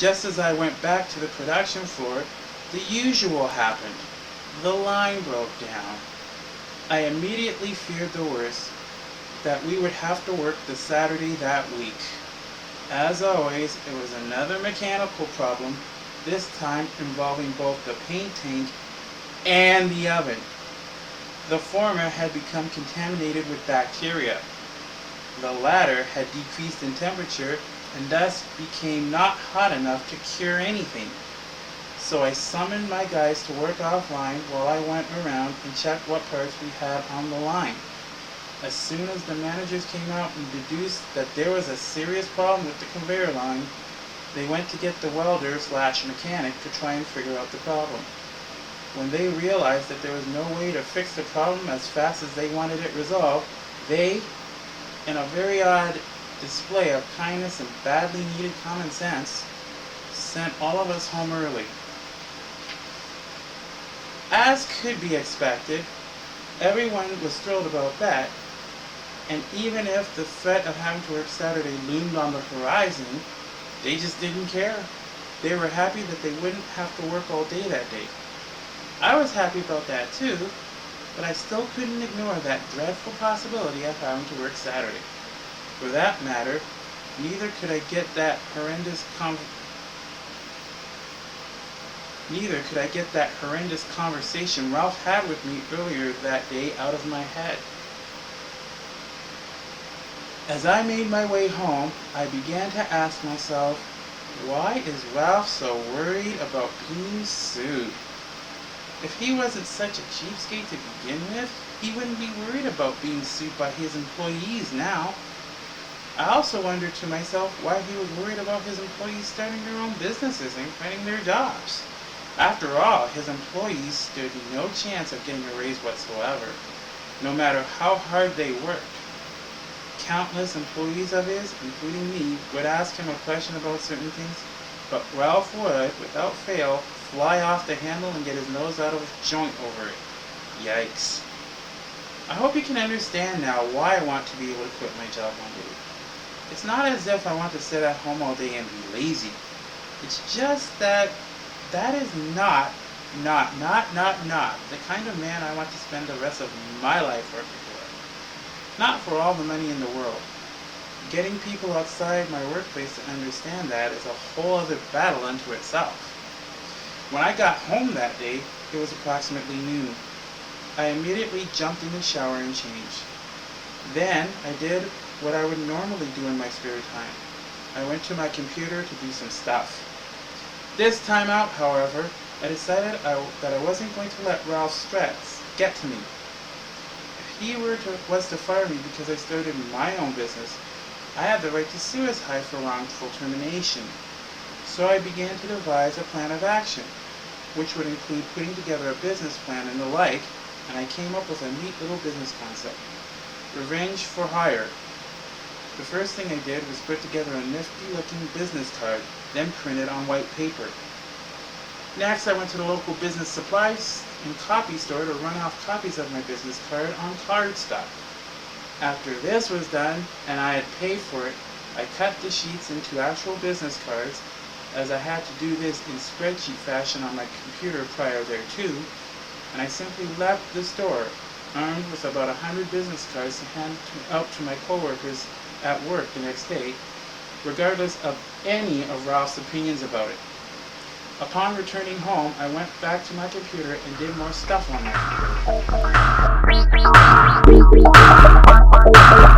Just as I went back to the production floor, the usual happened. The line broke down. I immediately feared the worst, that we would have to work the Saturday that week. As always, it was another mechanical problem, this time involving both the paint tank and the oven. The former had become contaminated with bacteria. The latter had decreased in temperature and thus became not hot enough to cure anything. So I summoned my guys to work offline while I went around and checked what parts we had on the line. As soon as the managers came out and deduced that there was a serious problem with the conveyor line, they went to get the welder/mechanic to try and figure out the problem. When they realized that there was no way to fix the problem as fast as they wanted it resolved, they, in a very odd display of kindness and badly needed common sense, sent all of us home early. As could be expected, everyone was thrilled about that, and even if the threat of having to work Saturday loomed on the horizon, they just didn't care. They were happy that they wouldn't have to work all day that day. I was happy about that too, but I still couldn't ignore that dreadful possibility of having to work Saturday. For that matter, neither could I get that horrendous conversation Ralph had with me earlier that day out of my head. As I made my way home, I began to ask myself, why is Ralph so worried about being sued? If he wasn't such a cheapskate to begin with, he wouldn't be worried about being sued by his employees now. I also wondered to myself why he was worried about his employees starting their own businesses and quitting their jobs. After all, his employees stood no chance of getting a raise whatsoever, no matter how hard they worked. Countless employees of his, including me, would ask him a question about certain things, but Ralph would, without fail, fly off the handle and get his nose out of his joint over it. Yikes. I hope you can understand now why I want to be able to quit my job one day. It's not as if I want to sit at home all day and be lazy. It's just that is not the kind of man I want to spend the rest of my life working for. Not for all the money in the world. Getting people outside my workplace to understand that is a whole other battle unto itself. When I got home that day, it was approximately noon. I immediately jumped in the shower and changed. Then I did what I would normally do in my spare time. I went to my computer to do some stuff. This time out, however, I decided that I wasn't going to let Ralph's threats get to me. If he was to fire me because I started my own business, I had the right to sue as high for wrongful termination. So I began to devise a plan of action, which would include putting together a business plan and the like, and I came up with a neat little business concept. Revenge for hire. The first thing I did was put together a nifty-looking business card, then print it on white paper. Next, I went to the local business supplies and copy store to run off copies of my business card on cardstock. After this was done, and I had paid for it, I cut the sheets into actual business cards, as I had to do this in spreadsheet fashion on my computer prior thereto, and I simply left the store, armed with about 100 business cards to hand out to my coworkers at work the next day, regardless of any of Ralph's opinions about it. Upon returning home, I went back to my computer and did more stuff on my computer.